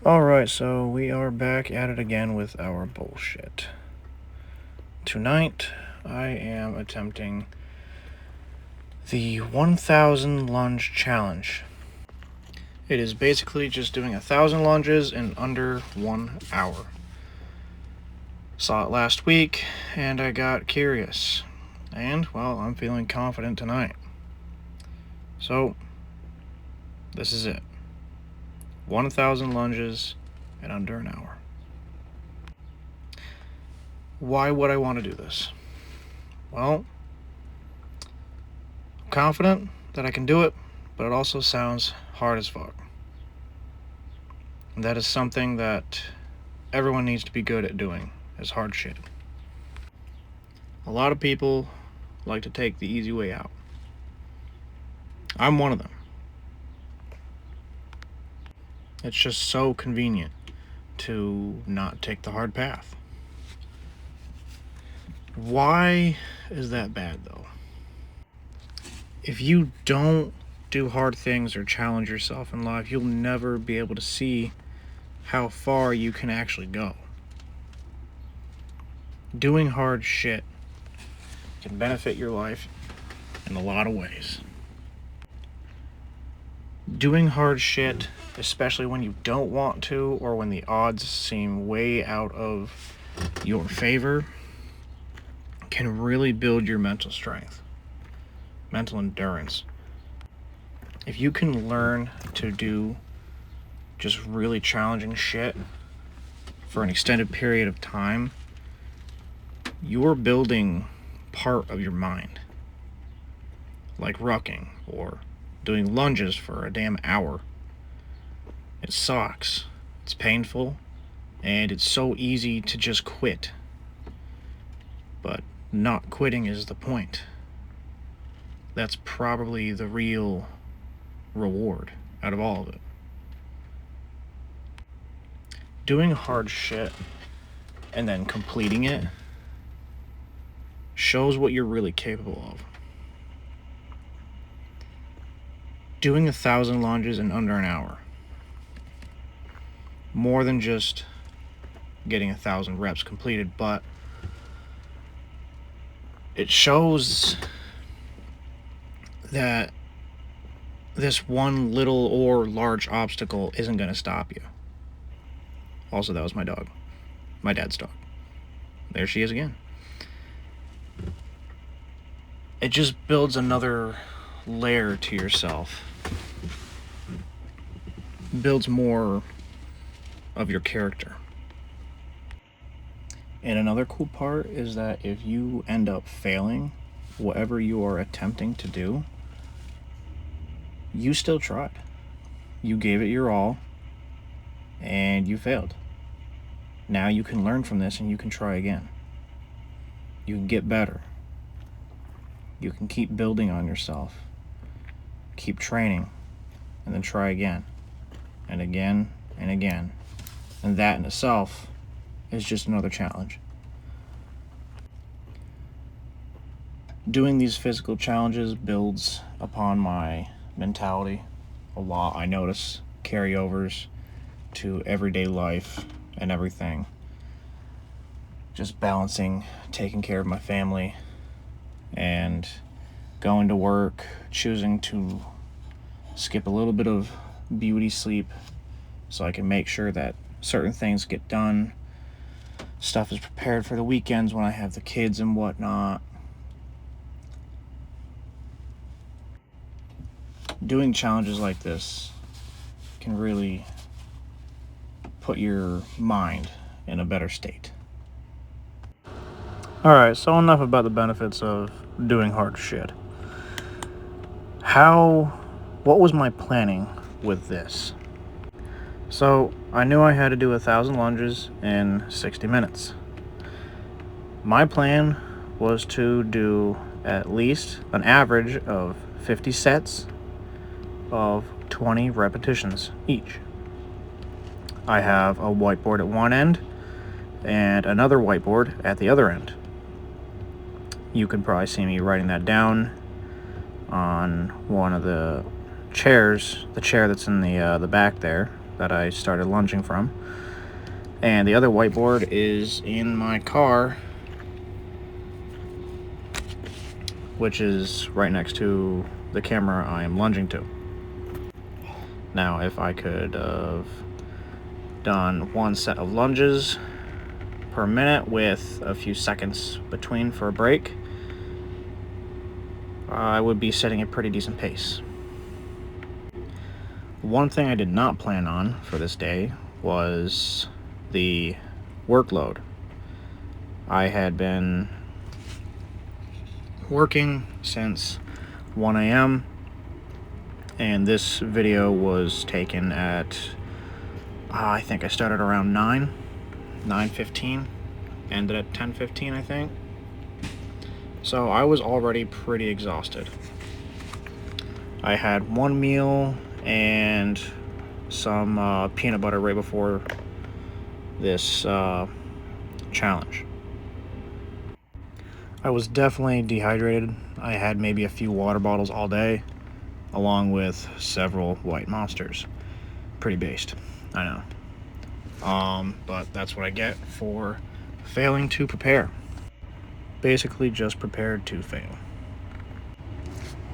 Alright, so we are back at it again with our bullshit. Tonight, I am attempting the 1,000 lunge challenge. It is basically just doing 1,000 lunges in under 1 hour. Saw it last week, and I got curious. And, well, I'm feeling confident tonight. So, this is it. 1,000 lunges in under an hour. Why would I want to do this? Well, I'm confident that I can do it, but it also sounds hard as fuck. And that is something that everyone needs to be good at doing, is hard shit. A lot of people like to take the easy way out. I'm one of them. It's just so convenient to not take the hard path. Why is that bad, though? If you don't do hard things or challenge yourself in life, you'll never be able to see how far you can actually go. Doing hard shit can benefit your life in a lot of ways. Doing hard shit, especially when you don't want to or when the odds seem way out of your favor, can really build your mental strength, mental endurance. If you can learn to do just really challenging shit for an extended period of time, you're building part of your mind. Like rucking or doing lunges for a damn hour. It sucks, it's painful, and it's so easy to just quit. But not quitting is the point. That's probably the real reward out of all of it. Doing hard shit and then completing it shows what you're really capable of. Doing 1,000 lunges in under an hour. More than just getting 1,000 reps completed, but it shows that this one little or large obstacle isn't going to stop you. Also, that was my dog. My dad's dog. There she is again. It just builds another layer to yourself. Builds more of your character. And another cool part is that if you end up failing whatever you are attempting to do, you still tried. You gave it your all, and you failed. Now you can learn from this and you can try again. You can get better. You can keep building on yourself. Keep training, and then try again, and again, and again. And that in itself is just another challenge. Doing these physical challenges builds upon my mentality a lot. I notice carryovers to everyday life and everything. Just balancing, taking care of my family, and going to work, choosing to skip a little bit of beauty sleep so I can make sure that certain things get done. Stuff is prepared for the weekends when I have the kids and whatnot. Doing challenges like this can really put your mind in a better state. Alright, so enough about the benefits of doing hard shit. What was my planning with this? So, I knew I had to do 1,000 lunges in 60 minutes. My plan was to do at least an average of 50 sets of 20 repetitions each. I have a whiteboard at one end and another whiteboard at the other end. You can probably see me writing that down on one of the chairs, the chair that's in the back there. that I started lunging from. And the other whiteboard is in my car, which is right next to the camera I am lunging to. Now, if I could have done one set of lunges per minute with a few seconds between for a break, I would be setting a pretty decent pace. One thing I did not plan on for this day was the workload. I had been working since 1 a.m. and this video was taken at I think I started around 9:15, ended at 10:15, I think. So I was already pretty exhausted. I had one meal and some peanut butter right before this challenge. I was definitely dehydrated. I had maybe a few water bottles all day, along with several White Monsters. Pretty based, I know. But that's what I get for failing to prepare. Basically just prepared to fail.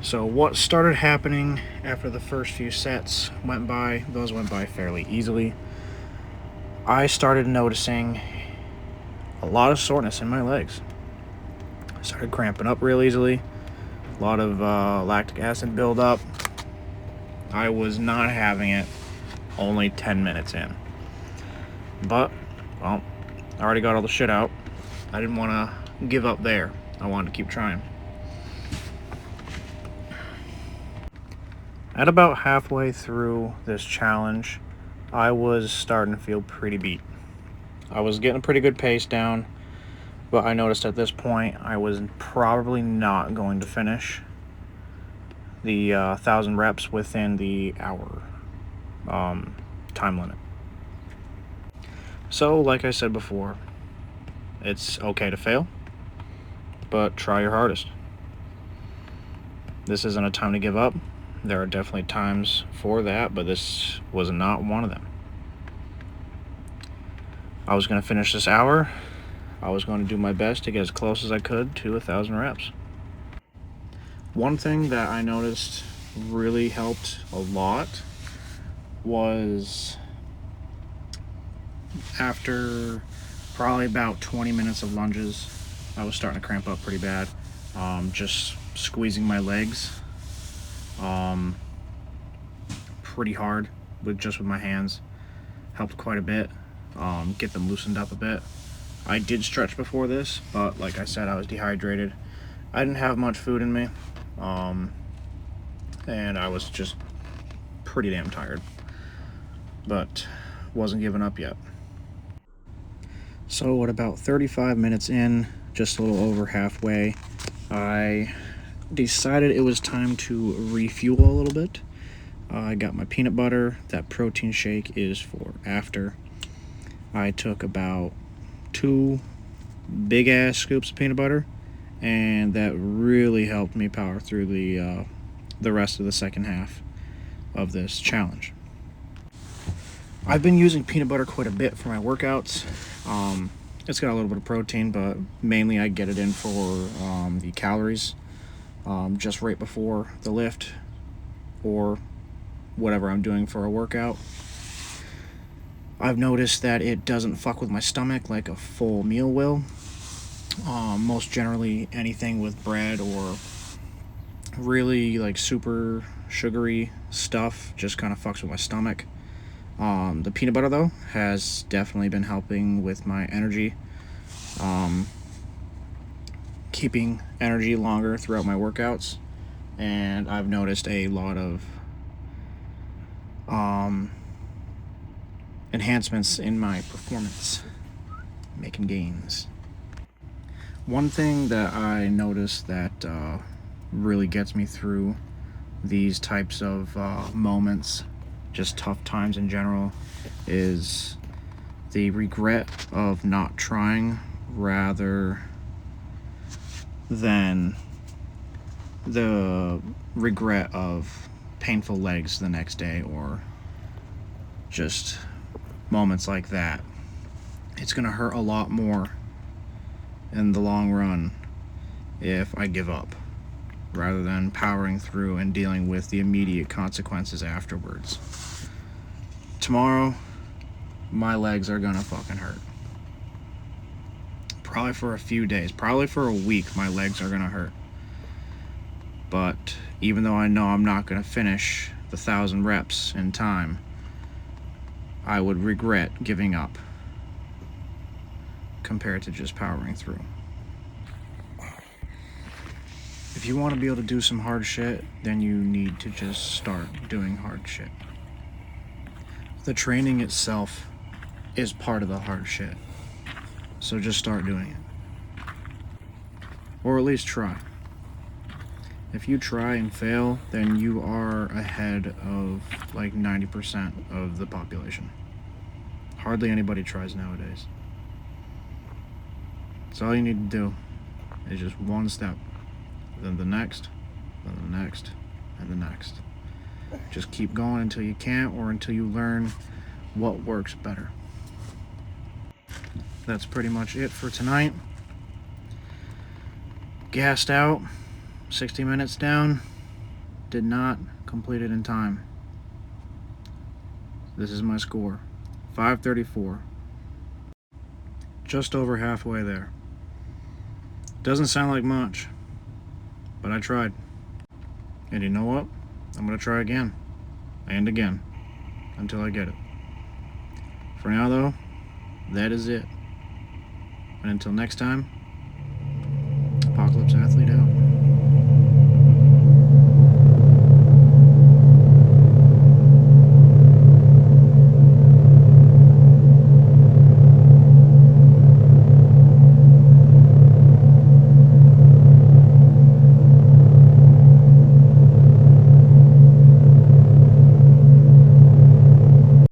So what started happening after the first few sets went by, those went by fairly easily. I started noticing a lot of soreness in my legs. I started cramping up real easily. A lot of lactic acid buildup. I was not having it only 10 minutes in. But, well, I already got all the shit out. I didn't want to give up there. I wanted to keep trying. At about halfway through this challenge, I was starting to feel pretty beat. I was getting a pretty good pace down, but I noticed at this point I was probably not going to finish the 1,000 reps within the hour time limit. So, like I said before, it's okay to fail, but try your hardest. This isn't a time to give up. There are definitely times for that, but this was not one of them. I was going to finish this hour. I was going to do my best to get as close as I could to 1,000 reps. One thing that I noticed really helped a lot was after probably about 20 minutes of lunges, I was starting to cramp up pretty bad. Just squeezing my legs pretty hard with my hands helped quite a bit. Get them loosened up a bit. I did stretch before this, but like I said, I was dehydrated. I didn't have much food in me, and I was just pretty damn tired, but wasn't giving up yet. So at about 35 minutes in, just a little over halfway, I decided it was time to refuel a little bit. I got my peanut butter. That protein shake is for after. I took about 2 big ass scoops of peanut butter, and that really helped me power through the rest of the second half of this challenge. I've been using peanut butter quite a bit for my workouts. It's got a little bit of protein, but mainly I get it in for the calories, just right before the lift or whatever I'm doing for a workout. I've noticed that it doesn't fuck with my stomach like a full meal will. Most generally, anything with bread or really like super sugary stuff just kind of fucks with my stomach. The peanut butter, though, has definitely been helping with my energy, keeping energy longer throughout my workouts, and I've noticed a lot of enhancements in my performance, making gains. One thing that I noticed that really gets me through these types of moments, just tough times in general, is the regret of not trying rather than the regret of painful legs the next day or just moments like that. It's going to hurt a lot more in the long run if I give up, rather than powering through and dealing with the immediate consequences afterwards. Tomorrow, my legs are gonna fucking hurt. Probably for a few days, probably for a week, my legs are gonna hurt. But even though I know I'm not gonna finish the 1,000 reps in time, I would regret giving up compared to just powering through. If you want to be able to do some hard shit, then you need to just start doing hard shit. The training itself is part of the hard shit. So just start doing it. Or at least try. If you try and fail, then you are ahead of like 90% of the population. Hardly anybody tries nowadays. So all you need to do is just one step, then the next, then the next, and the next. Just keep going until you can't, or until you learn what works better. That's pretty much it for tonight. Gassed out, 60 minutes down, did not complete it in time. This is my score, 534. Just over halfway there. Doesn't sound like much, but I tried. And you know what? I'm gonna try again, and again, until I get it. For now though, that is it. And until next time, Apocalypse Athlete out.